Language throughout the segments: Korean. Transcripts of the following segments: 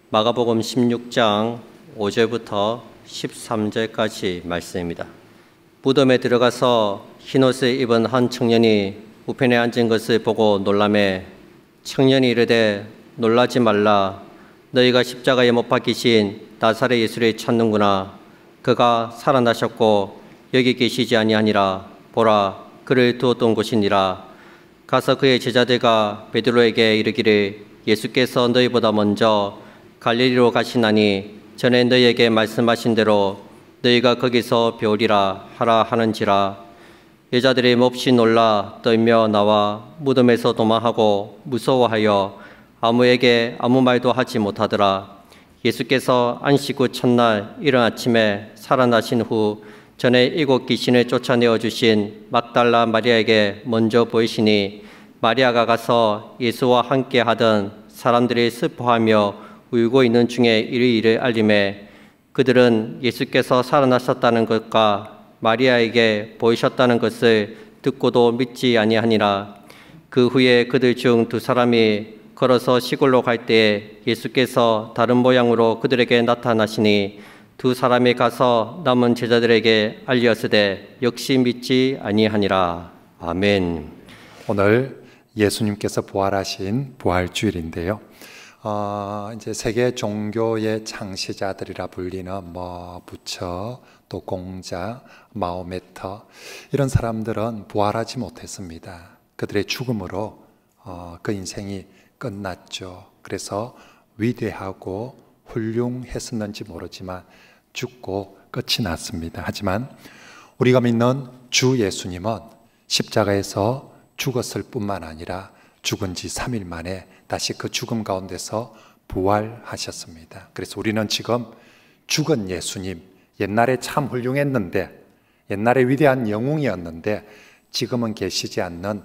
마가복음 16장 5절부터 13절까지 말씀입니다. 무덤에 들어가서 흰옷을 입은 한 청년이 우편에 앉은 것을 보고 놀라매 청년이 이르되 놀라지 말라. 너희가 십자가에 못 박히신 나사렛 예수를 찾는구나. 그가 살아나셨고 여기 계시지 아니하니라. 보라, 그를 두었던 곳이니라. 가서 그의 제자들과 베드로에게 이르기를 예수께서 너희보다 먼저 갈릴리로 가시나니 전에 너희에게 말씀하신 대로 너희가 거기서 배우리라 하라 하는지라. 여자들이 몹시 놀라 떨며 나와 무덤에서 도망하고 무서워하여 아무에게 아무 말도 하지 못하더라. 예수께서 안식 후 첫날 이른 아침에 살아나신 후 전에 7 귀신을 쫓아내어 주신 막달라 마리아에게 먼저 보이시니 마리아가 가서 예수와 함께 하던 사람들이 슬퍼하며 울고 있는 중에 이 일을 알림해 그들은 예수께서 살아나셨다는 것과 마리아에게 보이셨다는 것을 듣고도 믿지 아니하니라. 그 후에 그들 중 2 사람이 걸어서 시골로 갈 때에 예수께서 다른 모양으로 그들에게 나타나시니 2 사람이 가서 남은 제자들에게 알리었으되 역시 믿지 아니하니라. 아멘. 오늘 예수님께서 부활하신 부활주일인데요. 이제 세계 종교의 창시자들이라 불리는 부처, 또 공자, 마호메터 이런 사람들은 부활하지 못했습니다. 그들의 죽음으로 그 인생이 끝났죠. 그래서 위대하고 훌륭했었는지 모르지만 죽고 끝이 났습니다. 하지만 우리가 믿는 주 예수님은 십자가에서 죽었을 뿐만 아니라 죽은 지 3일 만에 다시 그 죽음 가운데서 부활하셨습니다. 그래서 우리는 지금 죽은 예수님, 옛날에 참 훌륭했는데, 옛날에 위대한 영웅이었는데 지금은 계시지 않는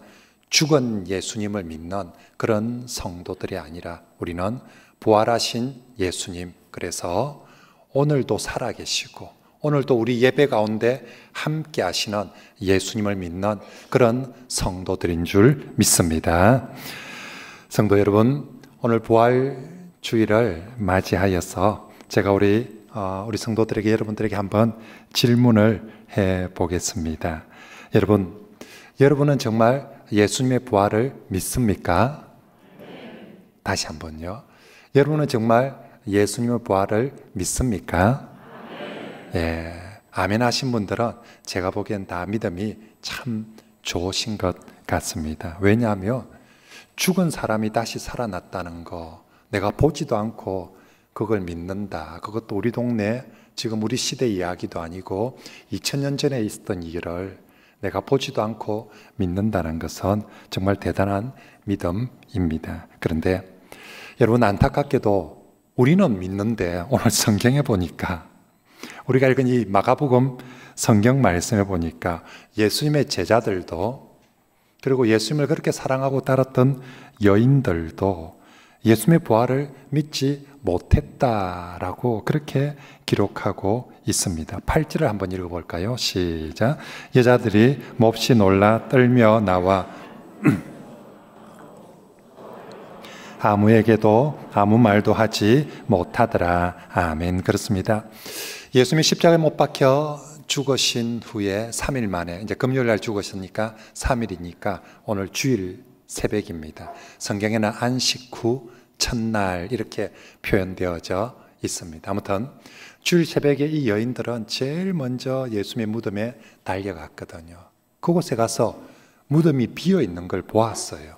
죽은 예수님을 믿는 그런 성도들이 아니라 우리는 부활하신 예수님, 그래서 오늘도 살아계시고 오늘도 우리 예배 가운데 함께 하시는 예수님을 믿는 그런 성도들인 줄 믿습니다. 성도 여러분, 오늘 부활주일을 맞이하여서 제가 우리 성도들에게, 여러분들에게 한번 질문을 해보겠습니다. 여러분은 정말 예수님의 부활을 믿습니까? 다시 한번요. 여러분은 정말 예수님의 부활을 믿습니까? 예, 아멘 하신 분들은 제가 보기엔 다 믿음이 참 좋으신 것 같습니다. 왜냐하면 죽은 사람이 다시 살아났다는 거, 내가 보지도 않고 그걸 믿는다. 그것도 우리 동네, 지금 우리 시대 이야기도 아니고 2000년 전에 있었던 일을 내가 보지도 않고 믿는다는 것은 정말 대단한 믿음입니다. 그런데 여러분, 안타깝게도 우리는 믿는데 오늘 성경에 보니까, 우리가 읽은 이 마가복음 성경 말씀에 보니까 예수님의 제자들도, 그리고 예수님을 그렇게 사랑하고 따랐던 여인들도 예수님의 부활을 믿지 못했다라고 그렇게 기록하고 있습니다. 8절을 한번 읽어볼까요? 시작. 여자들이 몹시 놀라 떨며 나와 아무에게도 아무 말도 하지 못하더라. 아멘. 그렇습니다. 예수님이 십자가에 못 박혀 죽으신 후에 3일 만에, 이제 금요일 날 죽으셨으니까 3일이니까 오늘 주일 새벽입니다. 성경에는 안식 후 첫날 이렇게 표현되어져 있습니다. 아무튼 주일 새벽에 이 여인들은 제일 먼저 예수님의 무덤에 달려갔거든요. 그곳에 가서 무덤이 비어 있는 걸 보았어요.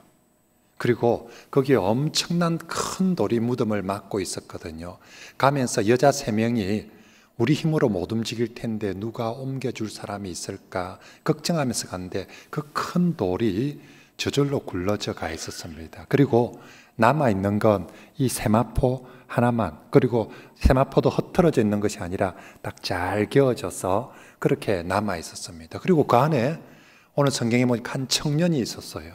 그리고 거기에 엄청난 큰 돌이 무덤을 막고 있었거든요. 가면서 여자 3명이 우리 힘으로 못 움직일 텐데 누가 옮겨줄 사람이 있을까 걱정하면서 갔는데 그 큰 돌이 저절로 굴러져 가 있었습니다. 그리고 남아있는 건 이 세마포 하나만, 그리고 세마포도 흩어져 있는 것이 아니라 딱 잘 기어져서 그렇게 남아 있었습니다. 그리고 그 안에 오늘 성경에 보니까 한 청년이 있었어요.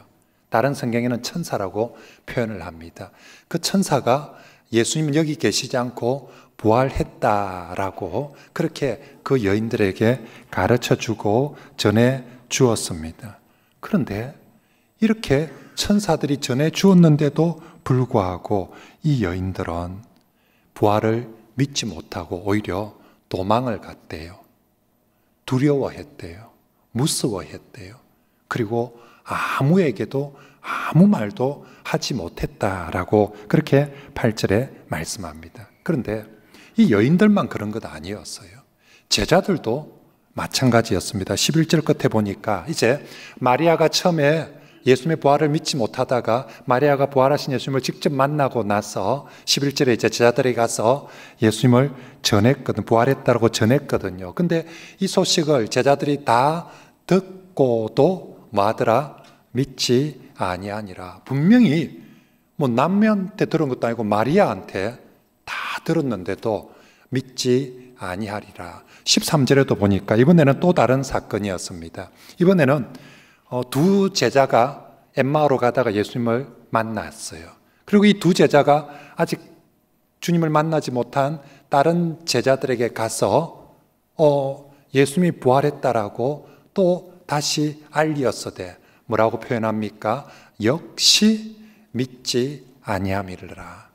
다른 성경에는 천사라고 표현을 합니다. 그 천사가 예수님은 여기 계시지 않고 부활했다라고 그렇게 그 여인들에게 가르쳐주고 전해 주었습니다. 그런데 이렇게 천사들이 전해 주었는데도 불구하고 이 여인들은 부활을 믿지 못하고 오히려 도망을 갔대요. 두려워했대요. 무서워했대요. 그리고 아무에게도 아무 말도 하지 못했다라고 그렇게 8절에 말씀합니다. 그런데 이 여인들만 그런 것 아니었어요. 제자들도 마찬가지였습니다. 11절 끝에 보니까 이제 마리아가 처음에 예수님의 부활을 믿지 못하다가 마리아가 부활하신 예수님을 직접 만나고 나서 11절에 이제 제자들이 가서 예수님을 전했거든, 부활했다고 전했거든요. 근데 이 소식을 제자들이 다 듣고도 뭐하더라? 믿지 아니하니라. 분명히 뭐 남매한테 들은 것도 아니고 마리아한테 다 들었는데도 믿지 아니하리라. 13절에도 보니까 이번에는 또 다른 사건이었습니다. 이번에는 두 제자가 엠마오로 가다가 예수님을 만났어요. 그리고 이 두 제자가 아직 주님을 만나지 못한 다른 제자들에게 가서 예수님이 부활했다라고 또 다시 알리었으되 뭐라고 표현합니까? 역시 믿지 아니함이라.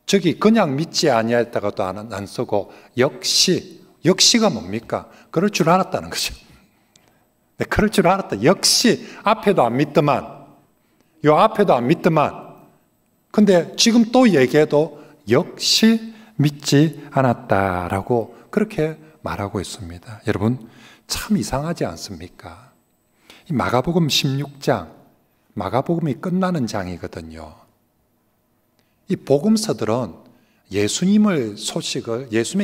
저기 그냥 믿지 아니했다가도 안 쓰고 역시가 뭡니까? 그럴 줄 알았다는 거죠. 네, 그럴 줄 알았다. 역시 앞에도 안 믿더만, 요 앞에도 안 믿더만. 근데 지금 또 얘기해도 역시 믿지 않았다라고 그렇게 말하고 있습니다. 여러분 참 이상하지 않습니까? 이 마가복음 16장, 마가복음이 끝나는 장이거든요. 이 복음서들은 예수님의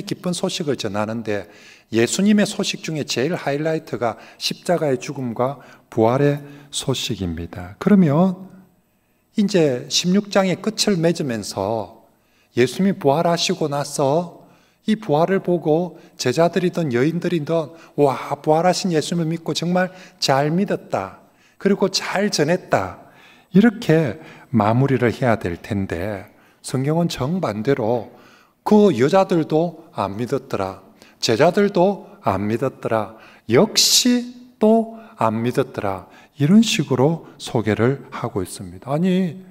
기쁜 소식을 전하는데 예수님의 소식 중에 제일 하이라이트가 십자가의 죽음과 부활의 소식입니다. 그러면 이제 16장의 끝을 맺으면서 예수님이 부활하시고 나서 이 부활을 보고 제자들이든 여인들이든 와, 부활하신 예수님을 믿고 정말 잘 믿었다. 그리고 잘 전했다. 이렇게 마무리를 해야 될 텐데 성경은 정반대로 그 여자들도 안 믿었더라. 제자들도 안 믿었더라. 역시 또 안 믿었더라. 이런 식으로 소개를 하고 있습니다. 아니,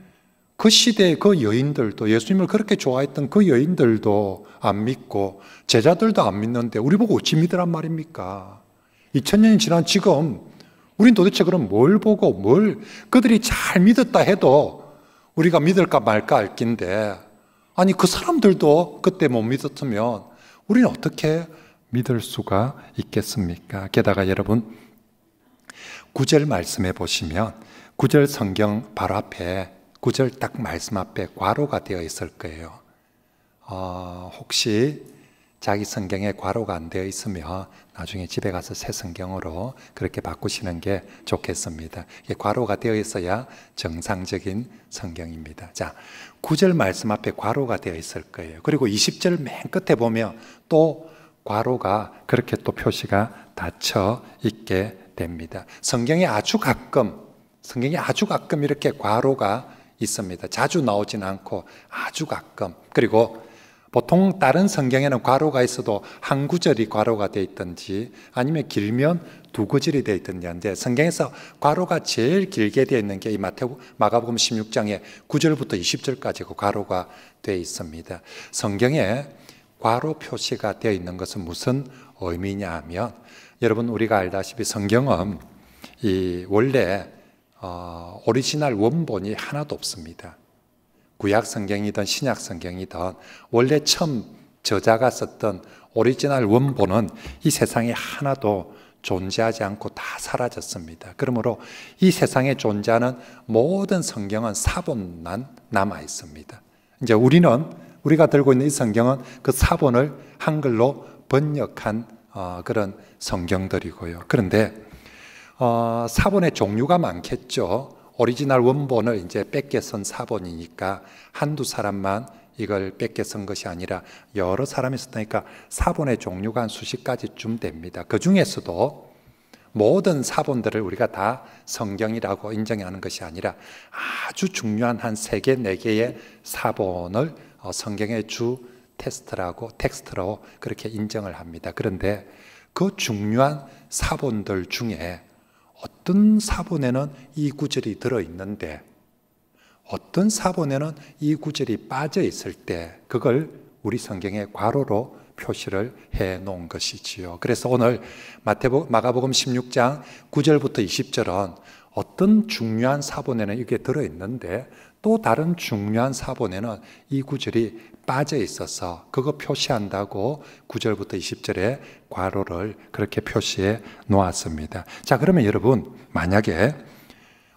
그 시대의 그 여인들도 예수님을 그렇게 좋아했던 그 여인들도 안 믿고 제자들도 안 믿는데 우리 보고 어찌 믿으란 말입니까? 2000년이 지난 지금 우린 도대체 그럼 뭘 보고 그들이 잘 믿었다 해도 우리가 믿을까 말까 할 낀데 아니 그 사람들도 그때 못 믿었으면 우리는 어떻게 믿을 수가 있겠습니까? 게다가 여러분 9절 말씀해 보시면 9절 성경 바로 앞에 9절 딱 말씀 앞에 괄호가 되어 있을 거예요. 혹시 자기 성경에 괄호가 안 되어 있으면 나중에 집에 가서 새 성경으로 그렇게 바꾸시는 게 좋겠습니다. 이게 괄호가 되어 있어야 정상적인 성경입니다. 자, 9절 말씀 앞에 괄호가 되어 있을 거예요. 그리고 20절 맨 끝에 보면 또 괄호가 그렇게 또 표시가 닫혀 있게 됩니다. 성경에 아주 가끔 이렇게 괄호가 있습니다. 자주 나오진 않고 아주 가끔. 그리고 보통 다른 성경에는 괄호가 있어도 한 구절이 괄호가 되어 있든지 아니면 길면 두 구절이 되어 있든지 한데 성경에서 괄호가 제일 길게 되어 있는 게 이 마가복음 16장에 9절부터 20절까지 그 괄호가 되어 있습니다. 성경에 괄호 표시가 되어 있는 것은 무슨 의미냐 하면 여러분 우리가 알다시피 성경은 원래 오리지널 원본이 하나도 없습니다. 구약 성경이든 신약 성경이든 원래 처음 저자가 썼던 오리지널 원본은 이 세상에 하나도 존재하지 않고 다 사라졌습니다. 그러므로 이 세상에 존재하는 모든 성경은 사본만 남아 있습니다. 이제 우리가 들고 있는 이 성경은 그 사본을 한글로 번역한 그런 성경들이고요. 그런데 사본의 종류가 많겠죠. 오리지널 원본을 이제 뺏겨 쓴 사본이니까 한두 사람만 이걸 뺏겨 쓴 것이 아니라 여러 사람이 썼다니까 사본의 종류가 한 수십 가지쯤 됩니다. 그 중에서도 모든 사본들을 우리가 다 성경이라고 인정하는 것이 아니라 아주 중요한 한 3개, 4개의 사본을 성경의 주 텍스트로 그렇게 인정을 합니다. 그런데 그 중요한 사본들 중에 어떤 사본에는 이 구절이 들어있는데 어떤 사본에는 이 구절이 빠져 있을 때 그걸 우리 성경에 괄호로 표시를 해 놓은 것이지요. 그래서 오늘 마가복음 16장 9절부터 20절은 어떤 중요한 사본에는 이게 들어있는데 또 다른 중요한 사본에는 이 구절이 빠져 있어서 그거 표시한다고 9절부터 20절에 괄호를 그렇게 표시해 놓았습니다. 자, 그러면 여러분, 만약에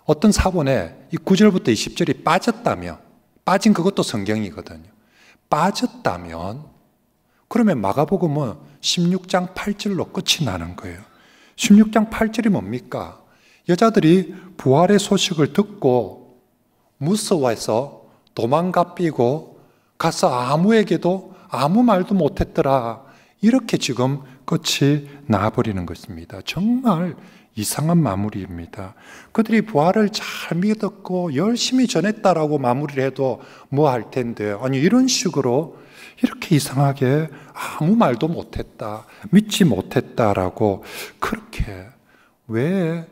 어떤 사본에 이 9절부터 20절이 빠졌다면, 빠진 그것도 성경이거든요. 빠졌다면 그러면 마가복음은 16장 8절로 끝이 나는 거예요. 16장 8절이 뭡니까? 여자들이 부활의 소식을 듣고 무서워해서 도망가 삐고 가서 아무에게도 아무 말도 못했더라. 이렇게 지금 끝이 나버리는 것입니다. 정말 이상한 마무리입니다. 그들이 부활을 잘 믿었고 열심히 전했다라고 마무리를 해도 뭐 할 텐데, 아니 이런 식으로 이렇게 이상하게 아무 말도 못했다, 믿지 못했다라고, 그렇게 왜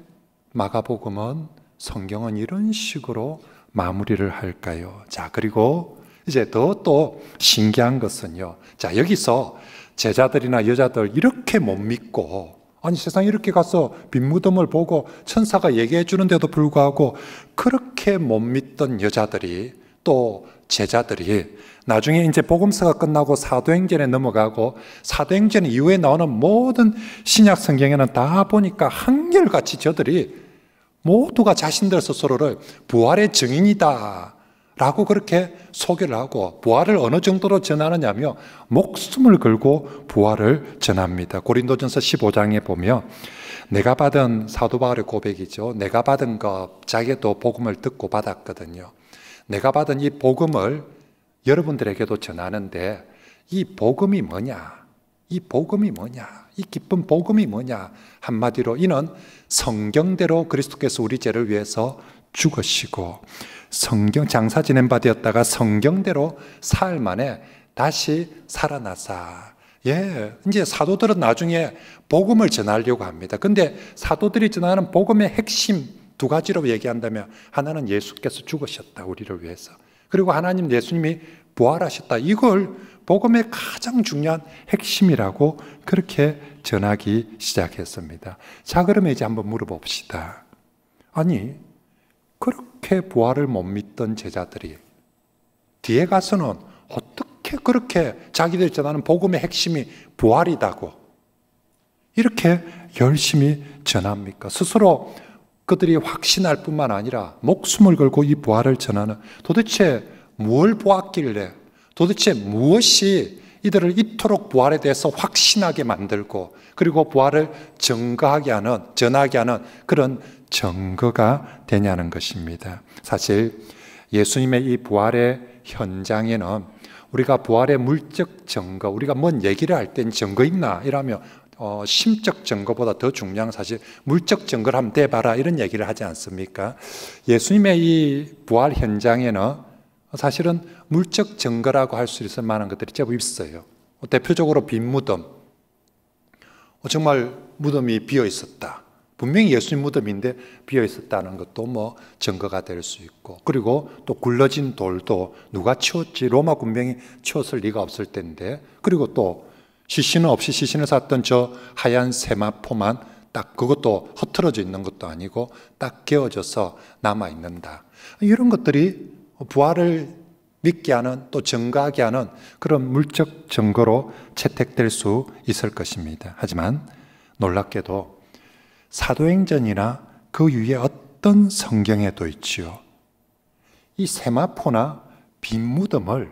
마가복음은, 성경은 이런 식으로 마무리를 할까요? 자, 그리고 이제 더 또 신기한 것은요, 자, 여기서 제자들이나 여자들 이렇게 못 믿고, 아니 세상에 이렇게 가서 빈 무덤을 보고 천사가 얘기해 주는데도 불구하고 그렇게 못 믿던 여자들이, 또 제자들이 나중에 이제 복음서가 끝나고 사도행전에 넘어가고, 사도행전 이후에 나오는 모든 신약 성경에는 다 보니까 한결같이 저들이 모두가 자신들 스스로를 부활의 증인이다 라고 그렇게 소개를 하고, 부활을 어느 정도로 전하느냐며 목숨을 걸고 부활을 전합니다. 고린도전서 15장에 보면 내가 받은, 사도 바울의 고백이죠. 내가 받은 것, 자기도 복음을 듣고 받았거든요. 내가 받은 이 복음을 여러분들에게도 전하는데, 이 복음이 뭐냐? 이 복음이 뭐냐? 이 기쁜 복음이 뭐냐? 한마디로 이는 성경대로 그리스도께서 우리 죄를 위해서 죽으시고 성경 장사 지낸 바 되었다가 성경대로 사흘 만에 다시 살아나사. 예, 이제 사도들은 나중에 복음을 전하려고 합니다. 근데 사도들이 전하는 복음의 핵심 두 가지로 얘기한다면, 하나는 예수께서 죽으셨다, 우리를 위해서. 그리고 하나님 예수님이 부활하셨다. 이걸 복음의 가장 중요한 핵심이라고 그렇게 전하기 시작했습니다. 자, 그러면 이제 한번 물어봅시다. 아니, 그렇게 부활을 못 믿던 제자들이 뒤에 가서는 어떻게 그렇게 자기들이 전하는 복음의 핵심이 부활이다고 이렇게 열심히 전합니까? 스스로 그들이 확신할 뿐만 아니라 목숨을 걸고 이 부활을 전하는, 도대체 뭘 보았길래, 도대체 무엇이 이들을 이토록 부활에 대해서 확신하게 만들고, 그리고 부활을 전하게 하는 그런 증거가 되냐는 것입니다. 사실 예수님의 이 부활의 현장에는 우리가 부활의 물적 증거, 우리가 뭔 얘기를 할 땐 증거 있나 이러면 심적 증거보다 더 중요한, 사실 물적 증거를 한번 대봐라 이런 얘기를 하지 않습니까? 예수님의 이 부활 현장에는 사실은 물적 증거라고 할 수 있을 만한 것들이 제법 있어요. 대표적으로 빈 무덤, 정말 무덤이 비어 있었다. 분명히 예수님 무덤인데 비어 있었다는 것도 뭐 증거가 될 수 있고, 그리고 또 굴러진 돌도 누가 치웠지, 로마 군병이 치웠을 리가 없을 텐데, 그리고 또 시신은 없이 시신을 샀던 저 하얀 세마포만 딱, 그것도 흩어져 있는 것도 아니고 딱 개어져서 남아 있는다. 이런 것들이 부활을 믿게 하는, 또 증거하게 하는 그런 물적 증거로 채택될 수 있을 것입니다. 하지만 놀랍게도 사도행전이나 그 위에 어떤 성경에도 있지요, 이 세마포나 빈 무덤을,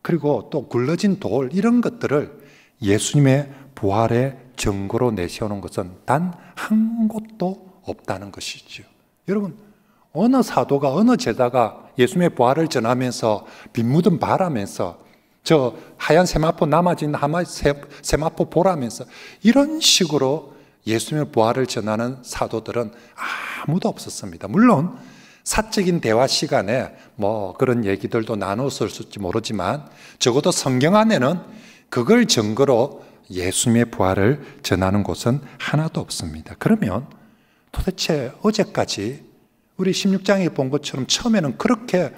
그리고 또 굴러진 돌, 이런 것들을 예수님의 부활의 증거로 내세우는 것은 단 한 곳도 없다는 것이죠. 여러분, 어느 사도가, 어느 제자가 예수님의 부활을 전하면서 빈 무덤 바라면서 저 하얀 세마포 남아진 세마포 보라면서 이런 식으로 예수님의 부활을 전하는 사도들은 아무도 없었습니다. 물론 사적인 대화 시간에 뭐 그런 얘기들도 나눴을지 모르지만, 적어도 성경 안에는 그걸 증거로 예수님의 부활을 전하는 곳은 하나도 없습니다. 그러면 도대체 어제까지 우리 16장에 본 것처럼 처음에는 그렇게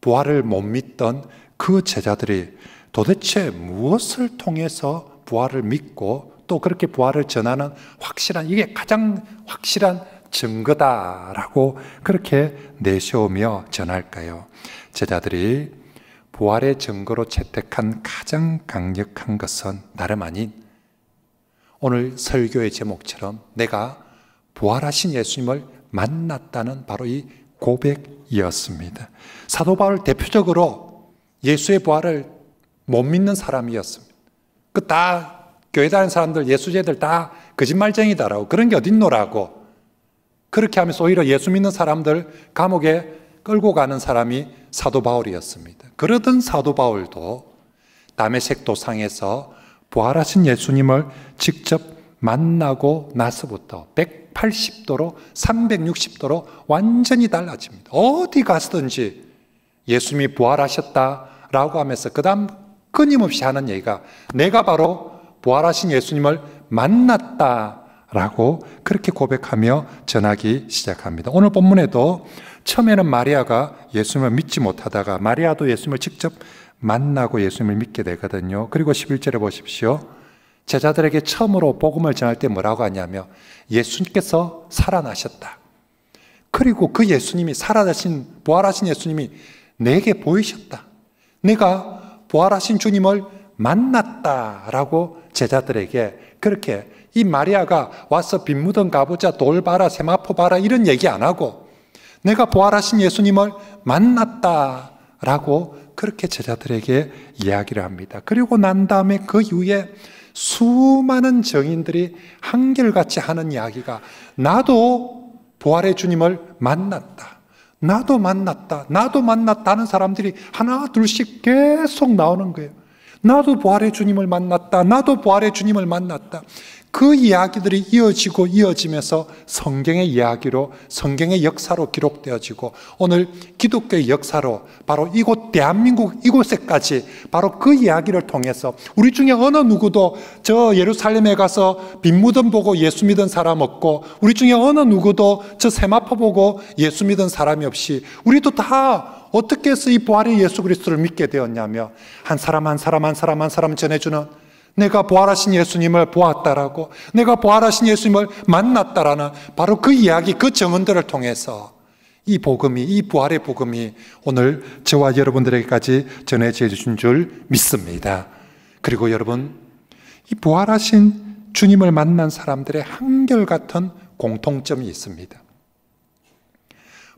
부활을 못 믿던 그 제자들이 도대체 무엇을 통해서 부활을 믿고 또 그렇게 부활을 전하는 확실한, 이게 가장 확실한 증거다라고 그렇게 내세우며 전할까요? 제자들이 부활의 증거로 채택한 가장 강력한 것은 다름 아닌 오늘 설교의 제목처럼 내가 부활하신 예수님을 만났다는 바로 이 고백이었습니다. 사도 바울 대표적으로 예수의 부활을 못 믿는 사람이었습니다. 그 다 교회 다니는 사람들, 예수제들 다 거짓말쟁이다라고, 그런 게 어딨노라고 그렇게 하면서 오히려 예수 믿는 사람들 감옥에 끌고 가는 사람이 사도 바울이었습니다. 그러던 사도 바울도 다메섹 도상에서 부활하신 예수님을 직접 만나고 나서부터 180도로 360도로 완전히 달라집니다. 어디 갔든지 예수님이 부활하셨다라고 하면서 그 다음 끊임없이 하는 얘기가 내가 바로 부활하신 예수님을 만났다라고 그렇게 고백하며 전하기 시작합니다. 오늘 본문에도 처음에는 마리아가 예수님을 믿지 못하다가 마리아도 예수님을 직접 만나고 예수님을 믿게 되거든요. 그리고 11절에 보십시오. 제자들에게 처음으로 복음을 전할 때 뭐라고 하냐면 예수님께서 살아나셨다. 그리고 그 예수님이 부활하신 예수님이 내게 보이셨다. 내가 부활하신 주님을 만났다라고 제자들에게 그렇게, 이 마리아가 와서 빈 무덤 가보자, 돌 봐라, 세마포 봐라 이런 얘기 안 하고 내가 부활하신 예수님을 만났다라고 그렇게 제자들에게 이야기를 합니다. 그리고 난 다음에 그 이후에 수많은 증인들이 한결같이 하는 이야기가 나도 부활의 주님을 만났다. 나도 만났다. 나도 만났다는 사람들이 하나 둘씩 계속 나오는 거예요. 나도 부활의 주님을 만났다. 나도 부활의 주님을 만났다. 그 이야기들이 이어지고 이어지면서 성경의 이야기로, 성경의 역사로 기록되어지고 오늘 기독교의 역사로 바로 이곳 대한민국 이곳에까지 바로 그 이야기를 통해서 우리 중에 어느 누구도 저 예루살렘에 가서 빈 무덤 보고 예수 믿은 사람 없고 우리 중에 어느 누구도 저 세마포 보고 예수 믿은 사람이 없이 우리도 다 어떻게 해서 이 부활의 예수 그리스도를 믿게 되었냐며 한 사람 한 사람 한 사람 한 사람 전해주는, 내가 부활하신 예수님을 보았다라고, 내가 부활하신 예수님을 만났다라는 바로 그 이야기, 그 증언들을 통해서 이 복음이, 이 부활의 복음이 오늘 저와 여러분들에게까지 전해져 주신 줄 믿습니다. 그리고 여러분, 이 부활하신 주님을 만난 사람들의 한결같은 공통점이 있습니다.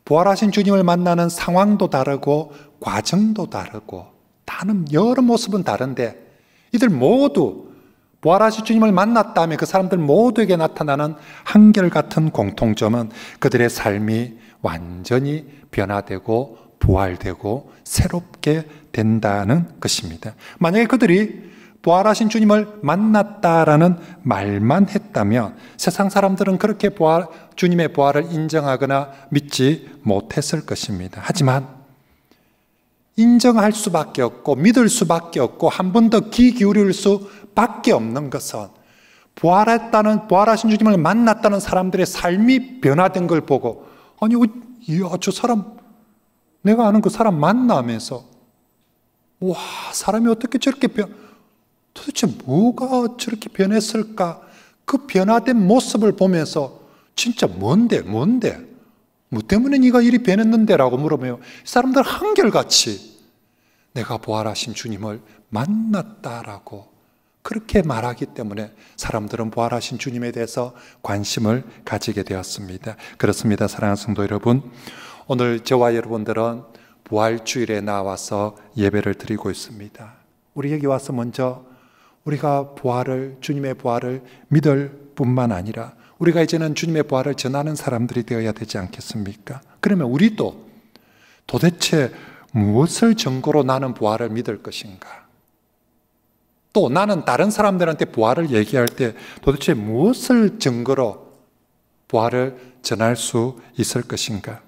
부활하신 주님을 만나는 상황도 다르고 과정도 다르고 다른 여러 모습은 다른데 이들 모두 부활하신 주님을 만났다며 그 사람들 모두에게 나타나는 한결같은 공통점은 그들의 삶이 완전히 변화되고 부활되고 새롭게 된다는 것입니다. 만약에 그들이 부활하신 주님을 만났다라는 말만 했다면 세상 사람들은 그렇게 주님의 부활을 인정하거나 믿지 못했을 것입니다. 하지만 인정할 수밖에 없고 믿을 수밖에 없고 한 번 더 귀 기울일 수밖에 없는 것은 부활하신 주님을 만났다는 사람들의 삶이 변화된 걸 보고 아니 저 사람 내가 아는 그 사람 만나면서 와 사람이 어떻게 저렇게 도대체 뭐가 저렇게 변했을까? 그 변화된 모습을 보면서 진짜 뭔데? 뭐 때문에 네가 이리 변했는데? 라고 물으면 사람들 한결같이 내가 부활하신 주님을 만났다라고 그렇게 말하기 때문에 사람들은 부활하신 주님에 대해서 관심을 가지게 되었습니다. 그렇습니다. 사랑하는 성도 여러분, 오늘 저와 여러분들은 부활주일에 나와서 예배를 드리고 있습니다. 우리 여기 와서 먼저 우리가 주님의 부활을 믿을 뿐만 아니라 우리가 이제는 주님의 부활을 전하는 사람들이 되어야 되지 않겠습니까? 그러면 우리도 도대체 무엇을 증거로 나는 부활을 믿을 것인가? 또 나는 다른 사람들한테 부활을 얘기할 때 도대체 무엇을 증거로 부활을 전할 수 있을 것인가?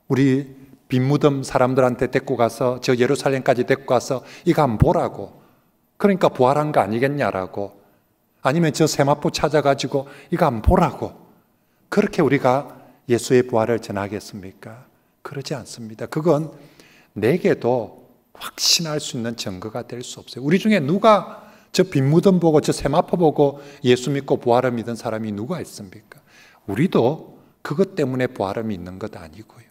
우리 빈무덤 사람들한테 데리고 가서 저 예루살렘까지 데리고 가서 이거 한번 보라고, 그러니까 부활한 거 아니겠냐라고, 아니면 저 세마포 찾아가지고 이거 한번 보라고 그렇게 우리가 예수의 부활을 전하겠습니까? 그러지 않습니다. 그건 내게도 확신할 수 있는 증거가 될 수 없어요. 우리 중에 누가 저 빈무덤 보고 저 세마포 보고 예수 믿고 부활을 믿은 사람이 누가 있습니까? 우리도 그것 때문에 부활을 믿는 것 아니고요.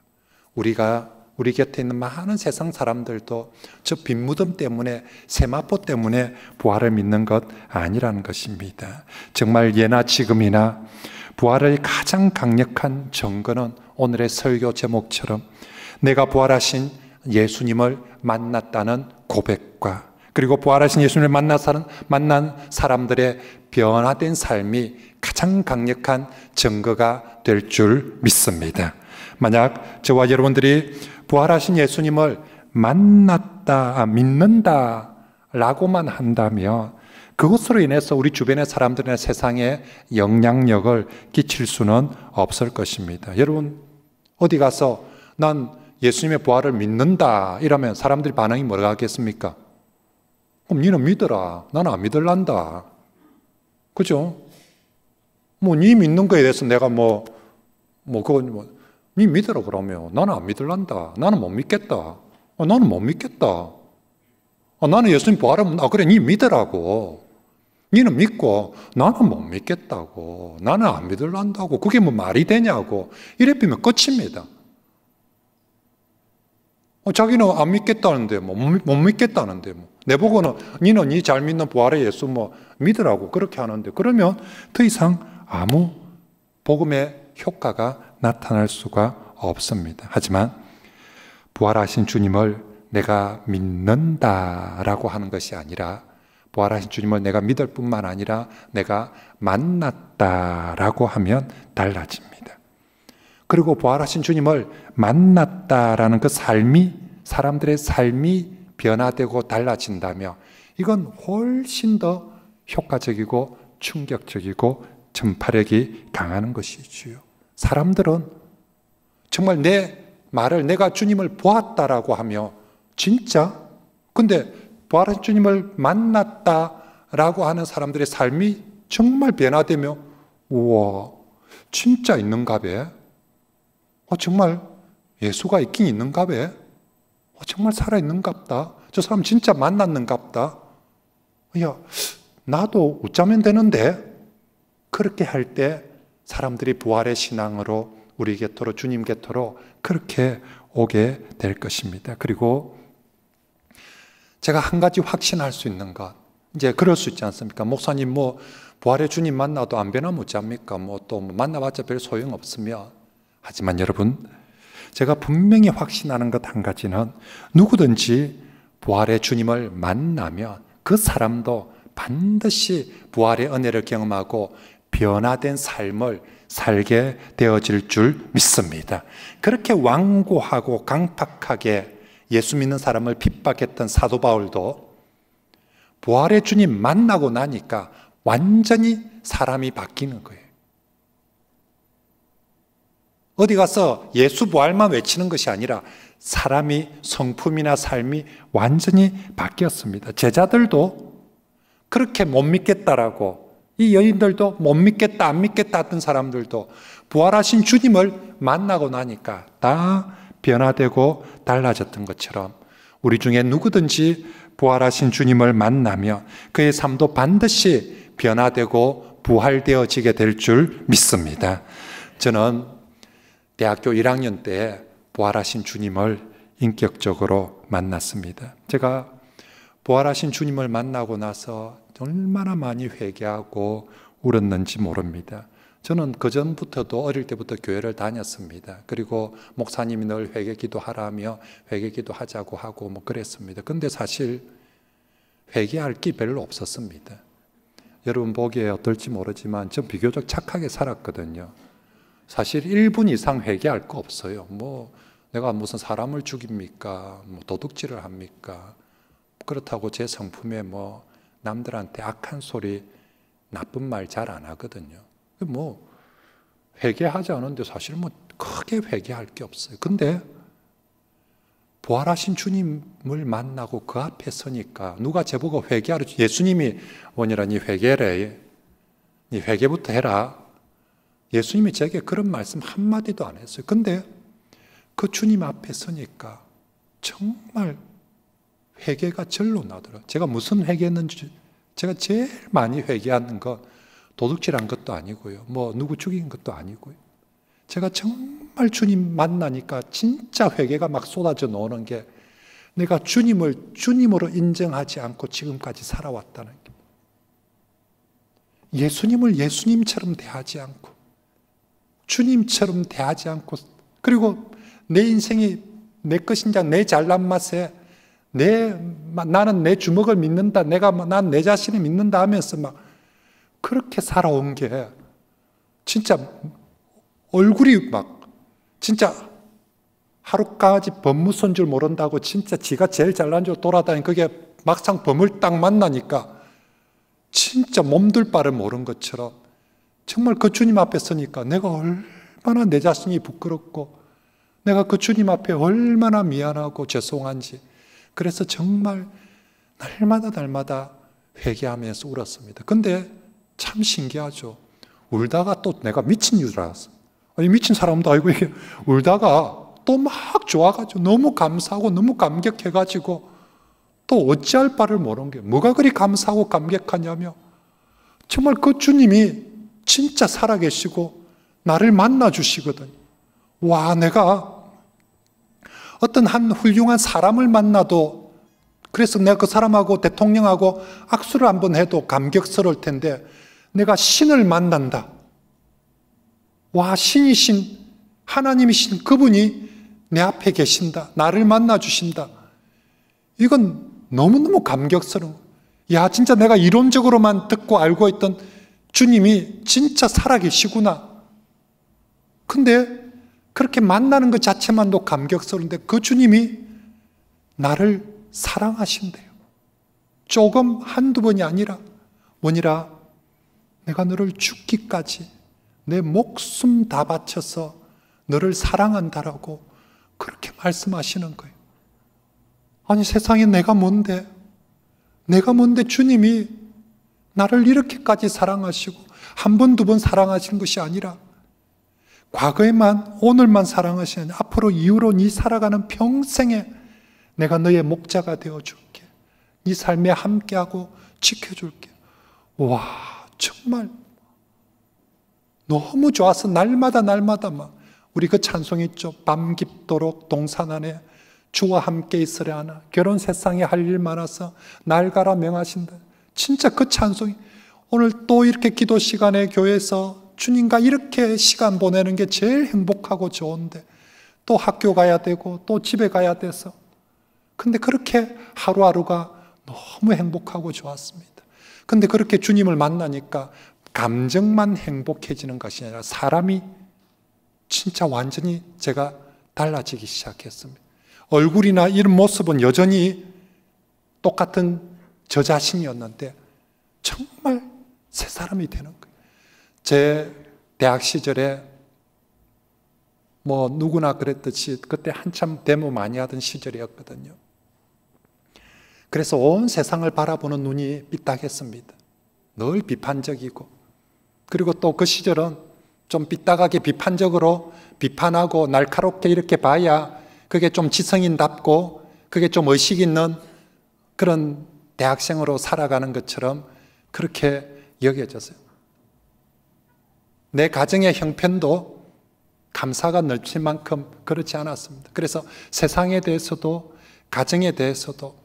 우리 곁에 있는 많은 세상 사람들도 저 빈무덤 때문에 세마포 때문에 부활을 믿는 것 아니라는 것입니다. 정말 예나 지금이나 부활의 가장 강력한 증거는 오늘의 설교 제목처럼 내가 부활하신 예수님을 만났다는 고백과 그리고 부활하신 예수님을 만난 사람들의 변화된 삶이 가장 강력한 증거가 될 줄 믿습니다. 만약 저와 여러분들이 부활하신 예수님을 믿는다 라고만 한다면 그것으로 인해서 우리 주변의 사람들이나 세상에 영향력을 끼칠 수는 없을 것입니다. 여러분 어디 가서 난 예수님의 부활을 믿는다 이러면 사람들이 반응이 뭐가 하겠습니까? 그럼 니는 믿어라. 나는 안 믿을란다. 그죠? 니 믿는 거에 대해서 내가 니 믿으라 그러면 나는 안 믿을란다. 나는 못 믿겠다. 나는 못 믿겠다. 나는 예수님 부활하면 그래 니 믿으라고. 니는 믿고 나는 못 믿겠다고. 나는 안 믿을란다고. 그게 뭐 말이 되냐고. 이래 비면 끝입니다. 자기는 안 믿겠다는데 못 믿겠다는데 내보고는 니는 니 잘 믿는 부활의 예수 믿으라고 그렇게 하는데 그러면 더 이상 아무 복음의 효과가 나타날 수가 없습니다. 하지만 부활하신 주님을 내가 믿는다라고 하는 것이 아니라 부활하신 주님을 내가 믿을 뿐만 아니라 내가 만났다라고 하면 달라집니다. 그리고 부활하신 주님을 만났다라는 그 사람들의 삶이 변화되고 달라진다며 이건 훨씬 더 효과적이고 충격적이고 전파력이 강한 것이지요. 사람들은 정말 내 말을 내가 주님을 보았다라고 하며 진짜 근데 부활하신 주님을 만났다라고 하는 사람들의 삶이 정말 변화되며 우와 진짜 있는가 봐. 정말 예수가 있긴 있는가 봐. 정말 살아있는갑다. 저 사람 진짜 만났는갑다. 야, 나도 웃자면 되는데 그렇게 할 때 사람들이 부활의 신앙으로 우리 곁으로 주님 곁으로 그렇게 오게 될 것입니다. 그리고 제가 한 가지 확신할 수 있는 것 이제 그럴 수 있지 않습니까? 목사님 부활의 주님 만나도 안 변하면 어쩝니까? 또 만나봤자 별 소용없으며 하지만 여러분 제가 분명히 확신하는 것 한 가지는 누구든지 부활의 주님을 만나면 그 사람도 반드시 부활의 은혜를 경험하고 변화된 삶을 살게 되어질 줄 믿습니다. 그렇게 완고하고 강팍하게 예수 믿는 사람을 핍박했던 사도 바울도 부활의 주님 만나고 나니까 완전히 사람이 바뀌는 거예요. 어디 가서 예수 부활만 외치는 것이 아니라 사람이 성품이나 삶이 완전히 바뀌었습니다. 제자들도 그렇게 못 믿겠다라고 이 여인들도 못 믿겠다 안 믿겠다 했던 사람들도 부활하신 주님을 만나고 나니까 다 변화되고 달라졌던 것처럼 우리 중에 누구든지 부활하신 주님을 만나면 그의 삶도 반드시 변화되고 부활되어지게 될 줄 믿습니다. 저는 대학교 1학년 때 부활하신 주님을 인격적으로 만났습니다. 제가 부활하신 주님을 만나고 나서 얼마나 많이 회개하고 울었는지 모릅니다. 저는 그전부터도 어릴 때부터 교회를 다녔습니다. 그리고 목사님이 늘 회개 기도하라며 회개 기도하자고 하고 그랬습니다. 근데 사실 회개할 게 별로 없었습니다. 여러분 보기에 어떨지 모르지만 전 비교적 착하게 살았거든요. 사실 1분 이상 회개할 거 없어요. 내가 무슨 사람을 죽입니까? 도둑질을 합니까? 그렇다고 제 성품에 남들한테 악한 소리, 나쁜 말 잘 안 하거든요. 회개하지 않은데 사실 크게 회개할 게 없어요. 근데 부활하신 주님을 만나고 그 앞에 서니까 누가 저보고 회개하라, 예수님이 뭐니라 니 회개래, 니 회개부터 해라. 예수님이 제게 그런 말씀 한마디도 안 했어요. 근데 그 주님 앞에 서니까 정말 회개가 절로 나더라고요. 제가 무슨 회개했는지, 제가 제일 많이 회개하는 거 도둑질한 것도 아니고요. 뭐 누구 죽인 것도 아니고요. 제가 정말 주님 만나니까 진짜 회개가 막 쏟아져 나오는 게, 내가 주님을 주님으로 인정하지 않고 지금까지 살아왔다는 게, 예수님을 예수님처럼 대하지 않고 주님처럼 대하지 않고, 그리고 내 인생이 내 것인지 내 잘난 맛에 나는 내 주먹을 믿는다, 난 내 자신을 믿는다 하면서 막 그렇게 살아온 게, 진짜 얼굴이 막 진짜 하룻까지 법무소인 줄 모른다고 진짜 지가 제일 잘난 줄 돌아다니는, 그게 막상 범을 딱 만나니까 진짜 몸둘 바를 모른 것처럼, 정말 그 주님 앞에 서니까 내가 얼마나 내 자신이 부끄럽고 내가 그 주님 앞에 얼마나 미안하고 죄송한지, 그래서 정말 날마다 회개하면서 울었습니다. 근데 참 신기하죠. 울다가 또 내가 미친 줄 알았어. 아니, 미친 사람도 아니고 이게 울다가 또 막 좋아가지고 너무 감사하고 너무 감격해가지고 또 어찌할 바를 모르는 게, 뭐가 그리 감사하고 감격하냐며, 정말 그 주님이 진짜 살아계시고 나를 만나 주시거든요. 와, 내가 어떤 한 훌륭한 사람을 만나도, 그래서 내가 그 사람하고 대통령하고 악수를 한번 해도 감격스러울 텐데, 내가 신을 만난다. 와, 신이신 하나님이신 그분이 내 앞에 계신다. 나를 만나 주신다. 이건 너무너무 감격스러운 거예요. 야, 진짜 내가 이론적으로만 듣고 알고 있던 주님이 진짜 살아계시구나. 근데 그렇게 만나는 것 자체만도 감격스러운데 그 주님이 나를 사랑하신대요. 조금 한두 번이 아니라, 뭐니라, 내가 너를 죽기까지 내 목숨 다 바쳐서 너를 사랑한다라고 그렇게 말씀하시는 거예요. 아니, 세상에 내가 뭔데 주님이 나를 이렇게까지 사랑하시고 한 번, 두 번 사랑하신 것이 아니라 과거에만, 오늘만 사랑하시는 아니라 앞으로 이후로 네 살아가는 평생에 내가 너의 목자가 되어줄게. 네 삶에 함께하고 지켜줄게. 와, 정말 너무 좋아서 날마다 막, 우리 그 찬송 있죠. 밤 깊도록 동산 안에 주와 함께 있으려 하나, 결혼 세상에 할 일 많아서 날 가라 명하신다. 진짜 그 찬송이, 오늘 또 이렇게 기도 시간에 교회에서 주님과 이렇게 시간 보내는 게 제일 행복하고 좋은데, 또 학교 가야 되고 또 집에 가야 돼서, 근데 그렇게 하루하루가 너무 행복하고 좋았습니다. 근데 그렇게 주님을 만나니까 감정만 행복해지는 것이 아니라 사람이 진짜 완전히 제가 달라지기 시작했습니다. 얼굴이나 이런 모습은 여전히 똑같은 저 자신이었는데 정말 새 사람이 되는 거예요. 제 대학 시절에 뭐 누구나 그랬듯이 그때 한참 데모 많이 하던 시절이었거든요. 그래서 온 세상을 바라보는 눈이 삐딱했습니다. 늘 비판적이고, 그리고 또 그 시절은 좀 삐딱하게 비판적으로 비판하고 날카롭게 이렇게 봐야 그게 좀 지성인답고 그게 좀 의식 있는 그런 대학생으로 살아가는 것처럼 그렇게 여겨졌어요. 내 가정의 형편도 감사가 넘칠 만큼 그렇지 않았습니다. 그래서 세상에 대해서도 가정에 대해서도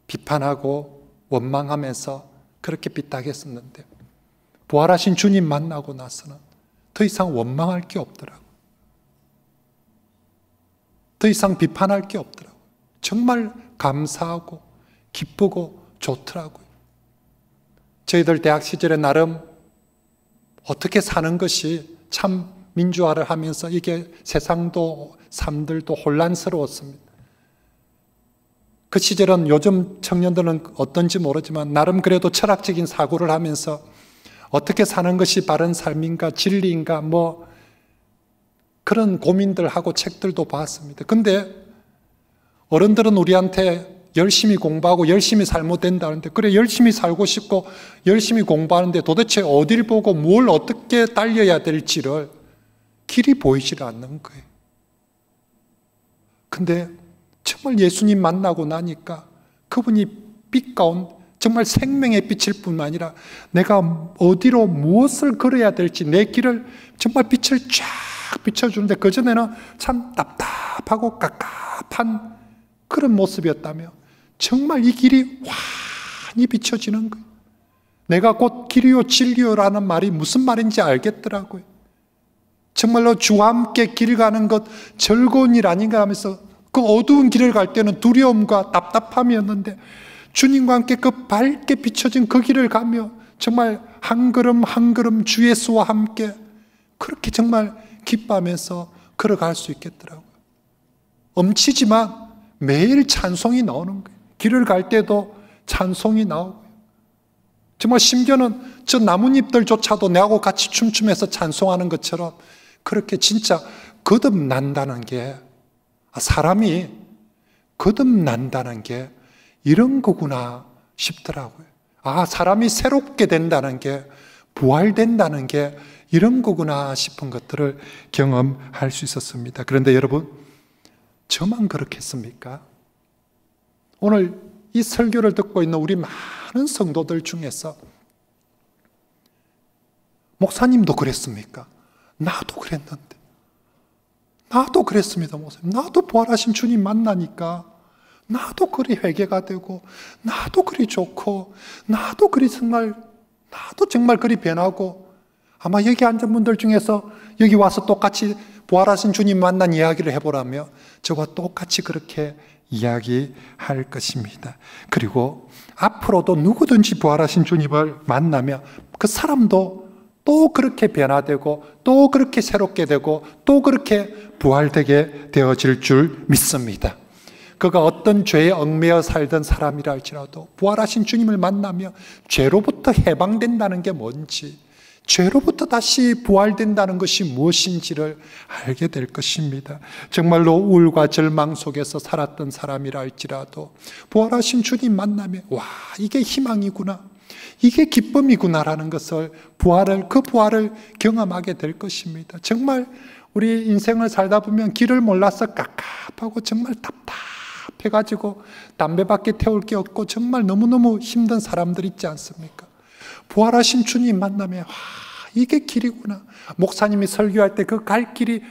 비판하고 원망하면서 그렇게 삐딱했었는데, 부활하신 주님 만나고 나서는 더 이상 원망할 게 없더라고요. 더 이상 비판할 게 없더라고요. 정말 감사하고 기쁘고 좋더라고요. 저희들 대학 시절에 나름 어떻게 사는 것이 참 민주화를 하면서 이게 세상도 삶들도 혼란스러웠습니다. 그 시절은 요즘 청년들은 어떤지 모르지만 나름 그래도 철학적인 사고를 하면서 어떻게 사는 것이 바른 삶인가 진리인가 뭐 그런 고민들 하고 책들도 봤습니다. 근데 어른들은 우리한테 열심히 공부하고 열심히 살면 된다는데, 그래 열심히 살고 싶고 열심히 공부하는데 도대체 어딜 보고 뭘 어떻게 달려야 될지를 길이 보이질 않는 거예요. 근데 정말 예수님 만나고 나니까 그분이 빛 가운 정말 생명의 빛일 뿐만 아니라 내가 어디로 무엇을 걸어야 될지 내 길을 정말 빛을 쫙 비춰주는데, 그전에는 참 답답하고 깝깝한 그런 모습이었다며 정말 이 길이 환히 비춰지는 거예요. 내가 곧 길이요 진리요라는 말이 무슨 말인지 알겠더라고요. 정말로 주와 함께 길 가는 것 즐거운 일 아닌가 하면서 그 어두운 길을 갈 때는 두려움과 답답함이었는데, 주님과 함께 그 밝게 비춰진 그 길을 가며 정말 한 걸음 한 걸음 주 예수와 함께 그렇게 정말 기뻐하면서 걸어갈 수 있겠더라고요. 엄치지만 매일 찬송이 나오는 거예요. 길을 갈 때도 찬송이 나오고요. 정말 심지어는 저 나뭇잎들조차도 내하고 같이 춤추면서 찬송하는 것처럼 그렇게 진짜 거듭난다는 게, 사람이 거듭난다는 게 이런 거구나 싶더라고요. 사람이 새롭게 된다는 게, 부활된다는 게 이런 거구나 싶은 것들을 경험할 수 있었습니다. 그런데 여러분, 저만 그렇겠습니까? 오늘 이 설교를 듣고 있는 우리 많은 성도들 중에서 목사님도 그랬습니까? 나도 그랬는데, 나도 그랬습니다. 목사님, 나도 부활하신 주님 만나니까 나도 그리 회개가 되고, 나도 그리 좋고, 나도 정말 그리 변하고, 아마 여기 앉은 분들 중에서 여기 와서 똑같이 부활하신 주님 만난 이야기를 해보라며 저와 똑같이 그렇게 이야기할 것입니다. 그리고 앞으로도 누구든지 부활하신 주님을 만나며 그 사람도 또 그렇게 변화되고, 또 그렇게 새롭게 되고, 또 그렇게 부활되게 되어질 줄 믿습니다. 그가 어떤 죄에 얽매여 살던 사람이라 할지라도 부활하신 주님을 만나며 죄로부터 해방된다는 게 뭔지, 죄로부터 다시 부활된다는 것이 무엇인지를 알게 될 것입니다. 정말로 우울과 절망 속에서 살았던 사람이라 할지라도 부활하신 주님 만나며 이게 희망이구나, 이게 기쁨이구나라는 것을, 그 부활을 경험하게 될 것입니다. 정말 우리 인생을 살다 보면 길을 몰라서 깝깝하고 정말 답답해가지고 담배밖에 태울 게 없고 정말 너무너무 힘든 사람들 있지 않습니까? 부활하신 주님 만나면 이게 길이구나, 목사님이 설교할 때 그 갈 길이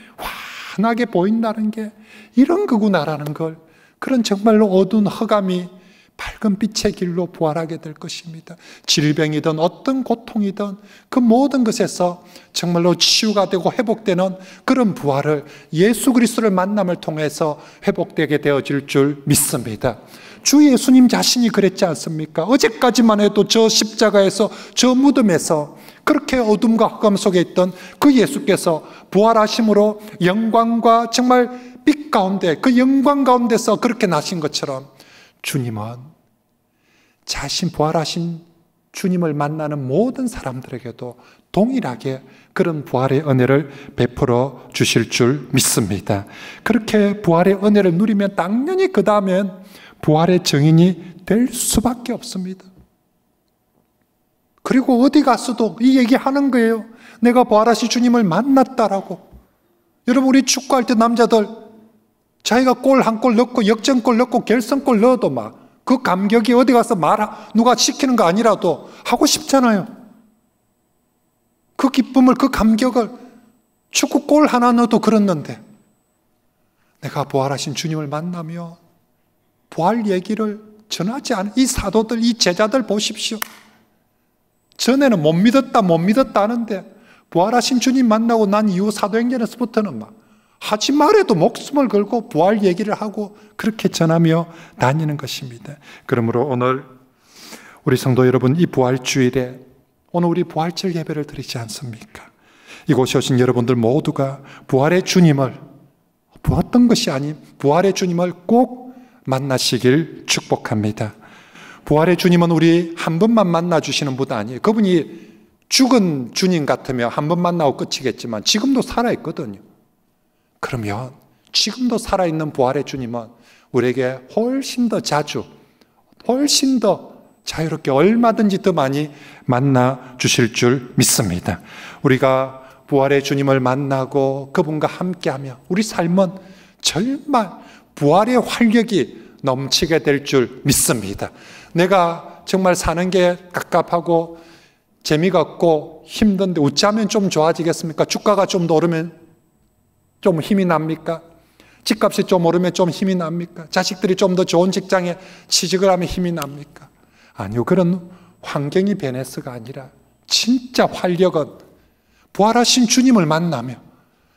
환하게 보인다는 게 이런 거구나라는 걸, 그런 정말로 어두운 허감이 밝은 빛의 길로 부활하게 될 것입니다. 질병이든 어떤 고통이든 그 모든 것에서 정말로 치유가 되고 회복되는 그런 부활을 예수 그리스도를 만남을 통해서 회복되게 되어질 줄 믿습니다. 주 예수님 자신이 그랬지 않습니까? 어제까지만 해도 저 십자가에서, 저 무덤에서 그렇게 어둠과 흑암 속에 있던 그 예수께서 부활하심으로 영광과 정말 빛 가운데, 그 영광 가운데서 그렇게 나신 것처럼 주님은 자신 부활하신 주님을 만나는 모든 사람들에게도 동일하게 그런 부활의 은혜를 베풀어 주실 줄 믿습니다. 그렇게 부활의 은혜를 누리면 당연히 그 다음엔 부활의 증인이 될 수밖에 없습니다. 그리고 어디 가서도 이 얘기하는 거예요. 내가 부활하신 주님을 만났다라고. 여러분, 우리 축구할 때 남자들 자기가 골 한 골 넣고 역전골 넣고 결승골 넣어도 막 그 감격이 어디 가서 누가 시키는 거 아니라도 하고 싶잖아요. 그 기쁨을, 그 감격을 축구 골 하나 넣어도 그랬는데, 내가 부활하신 주님을 만나며 부활 얘기를 전하지 않은 이 사도들, 이 제자들 보십시오. 전에는 못 믿었다 하는데 부활하신 주님 만나고 난 이후 사도행전에서부터는 막 하지 말아도 목숨을 걸고 부활 얘기를 하고 그렇게 전하며 다니는 것입니다. 그러므로 오늘 우리 성도 여러분, 이 부활주일에 오늘 우리 부활절 예배를 드리지 않습니까? 이곳에 오신 여러분들 모두가 부활의 주님을, 어떤 것이 아닌 부활의 주님을 꼭 만나시길 축복합니다. 부활의 주님은 우리 한 번만 만나주시는 분 아니에요. 그분이 죽은 주님 같으면 한 번 만나고 끝이겠지만 지금도 살아있거든요. 그러면 지금도 살아있는 부활의 주님은 우리에게 훨씬 더 자주, 훨씬 더 자유롭게 얼마든지 더 많이 만나 주실 줄 믿습니다. 우리가 부활의 주님을 만나고 그분과 함께하며 우리 삶은 정말 부활의 활력이 넘치게 될 줄 믿습니다. 내가 정말 사는 게 갑갑하고 재미가 없고 힘든데 어찌하면 좀 좋아지겠습니까? 주가가 좀 더 오르면 좀 힘이 납니까? 집값이 좀 오르면 좀 힘이 납니까? 자식들이 좀 더 좋은 직장에 취직을 하면 힘이 납니까? 아니요, 그런 환경이 베네스가 아니라 진짜 활력은 부활하신 주님을 만나며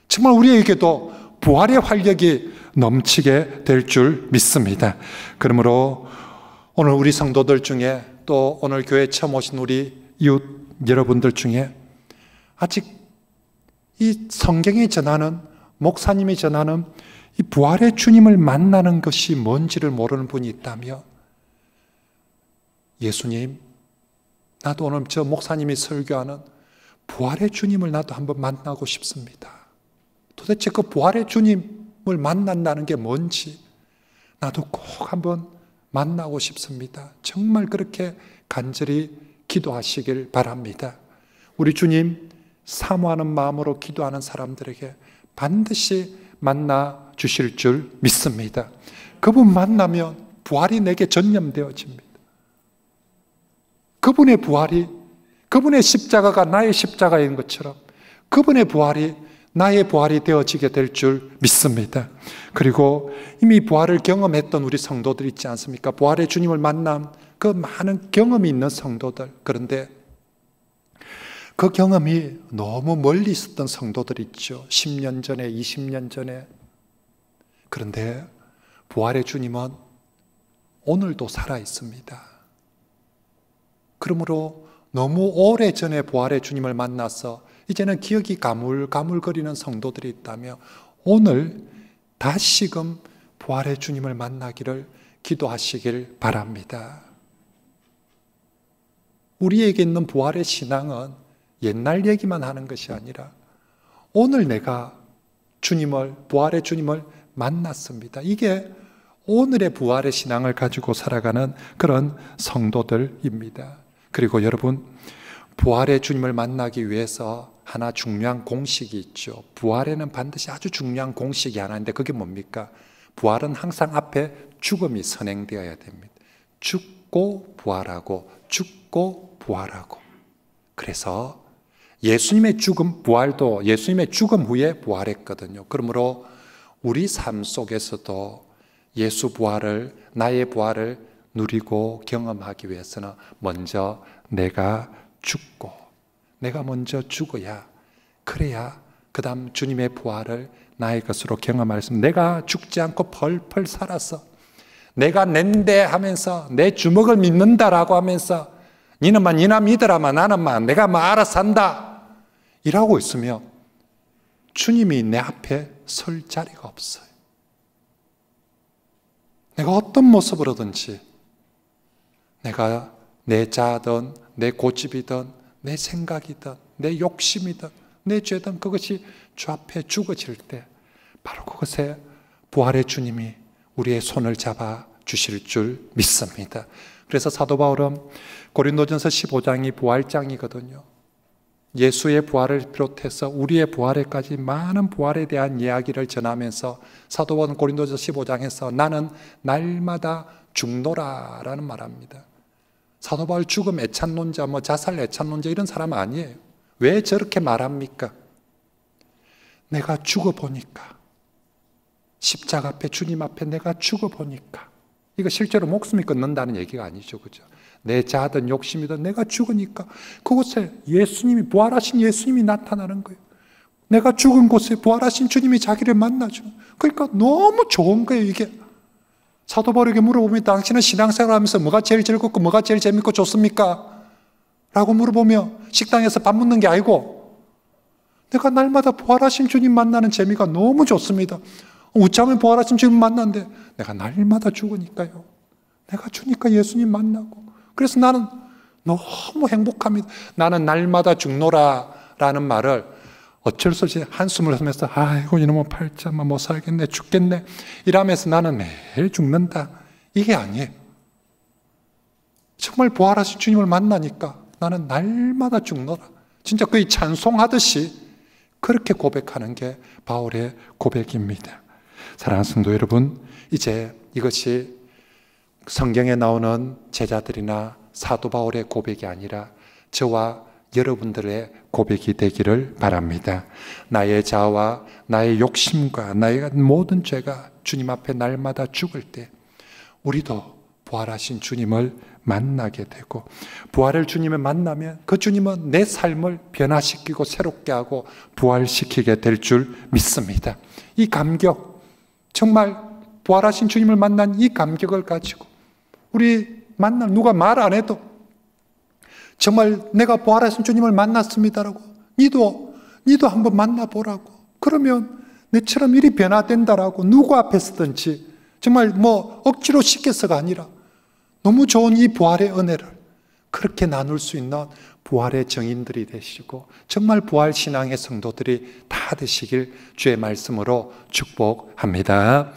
정말 우리에게도 부활의 활력이 넘치게 될 줄 믿습니다. 그러므로 오늘 우리 성도들 중에 또 오늘 교회 처음 오신 우리 이웃 여러분들 중에 아직 이 성경이 전하는, 목사님이 전하는 이 부활의 주님을 만나는 것이 뭔지를 모르는 분이 있다며, 예수님, 나도 오늘 저 목사님이 설교하는 부활의 주님을 나도 한번 만나고 싶습니다. 도대체 그 부활의 주님을 만난다는 게 뭔지 나도 꼭 한번 만나고 싶습니다. 정말 그렇게 간절히 기도하시길 바랍니다. 우리 주님 사모하는 마음으로 기도하는 사람들에게 반드시 만나 주실 줄 믿습니다. 그분 만나면 부활이 내게 전념되어집니다. 그분의 부활이, 그분의 십자가가 나의 십자가인 것처럼 그분의 부활이 나의 부활이 되어지게 될 줄 믿습니다. 그리고 이미 부활을 경험했던 우리 성도들 있지 않습니까? 부활의 주님을 만난 그 많은 경험이 있는 성도들. 그런데 그 경험이 너무 멀리 있었던 성도들 있죠. 10년 전에, 20년 전에. 그런데 부활의 주님은 오늘도 살아 있습니다. 그러므로 너무 오래전에 부활의 주님을 만나서 이제는 기억이 가물가물거리는 성도들이 있다며 오늘 다시금 부활의 주님을 만나기를 기도하시길 바랍니다. 우리에게 있는 부활의 신앙은 옛날 얘기만 하는 것이 아니라 오늘 내가 주님을, 부활의 주님을 만났습니다. 이게 오늘의 부활의 신앙을 가지고 살아가는 그런 성도들입니다. 그리고 여러분, 부활의 주님을 만나기 위해서 하나 중요한 공식이 있죠. 부활에는 반드시 아주 중요한 공식이 하나 있는데 그게 뭡니까? 부활은 항상 앞에 죽음이 선행되어야 됩니다. 죽고 부활하고, 죽고 부활하고. 그래서 예수님의 죽음, 부활도 예수님의 죽음 후에 부활했거든요. 그러므로 우리 삶 속에서도 예수 부활을, 나의 부활을 누리고 경험하기 위해서는 먼저 내가 죽고, 내가 먼저 죽어야, 그래야 그 다음 주님의 부활을 나의 것으로 경험할 수 있습니다. 내가 죽지 않고 펄펄 살아서 내가 낸데 하면서 내 주먹을 믿는다라고 하면서 니는만 니나 믿으라마 나는만 내가 뭐 알아서 한다 이라고 있으면 주님이 내 앞에 설 자리가 없어요. 내가 어떤 모습으로든지 내가 내 자아든 내 고집이든 내 생각이든 내 욕심이든 내 죄든 그것이 주 앞에 죽어질 때 바로 그것에 부활의 주님이 우리의 손을 잡아 주실 줄 믿습니다. 그래서 사도 바울은 고린도전서 15장이 부활장이거든요. 예수의 부활을 비롯해서 우리의 부활에까지 많은 부활에 대한 이야기를 전하면서 사도 바울은 고린도전서 15장에서 나는 날마다 죽노라라는 말합니다. 사도 바울 죽음 애찬론자, 자살 애찬론자 이런 사람 아니에요. 왜 저렇게 말합니까? 내가 죽어보니까, 십자가 앞에 주님 앞에 내가 죽어보니까, 이거 실제로 목숨이 끊는다는 얘기가 아니죠, 그죠? 내 자아든 욕심이든 내가 죽으니까 그곳에 예수님이, 부활하신 예수님이 나타나는 거예요. 내가 죽은 곳에 부활하신 주님이 자기를 만나죠. 그러니까 너무 좋은 거예요, 이게. 사도 바울에게 물어보면 당신은 신앙생활 하면서 뭐가 제일 즐겁고 뭐가 제일 재밌고 좋습니까? 라고 물어보며 식당에서 밥 먹는 게 아니고 내가 날마다 부활하신 주님 만나는 재미가 너무 좋습니다. 우짜면 부활하신 주님 만났는데 내가 날마다 죽으니까요. 내가 주니까 예수님 만나고 그래서 나는 너무 행복합니다. 나는 날마다 죽노라 라는 말을 어쩔 수 없이 한숨을 쉬면서 아이고 이놈의 팔자만 못 살겠네 죽겠네 이러면서 나는 매일 죽는다 이게 아니에요. 정말 부활하신 주님을 만나니까 나는 날마다 죽노라 진짜 거의 찬송하듯이 그렇게 고백하는 게 바울의 고백입니다. 사랑하는 성도 여러분, 이제 이것이 성경에 나오는 제자들이나 사도 바울의 고백이 아니라 저와 여러분들의 고백이 되기를 바랍니다. 나의 자아와 나의 욕심과 나의 모든 죄가 주님 앞에 날마다 죽을 때 우리도 부활하신 주님을 만나게 되고 부활을 주님을 만나면 그 주님은 내 삶을 변화시키고 새롭게 하고 부활시키게 될 줄 믿습니다. 이 감격, 정말 부활하신 주님을 만난 이 감격을 가지고 우리 누가 말 안 해도 정말 내가 부활하신 주님을 만났습니다라고 니도 한번 만나보라고 그러면 내처럼 일이 변화된다라고 누구 앞에서든지 정말 억지로 시켜서가 아니라 너무 좋은 이 부활의 은혜를 그렇게 나눌 수 있는 부활의 증인들이 되시고 정말 부활신앙의 성도들이 다 되시길 주의 말씀으로 축복합니다.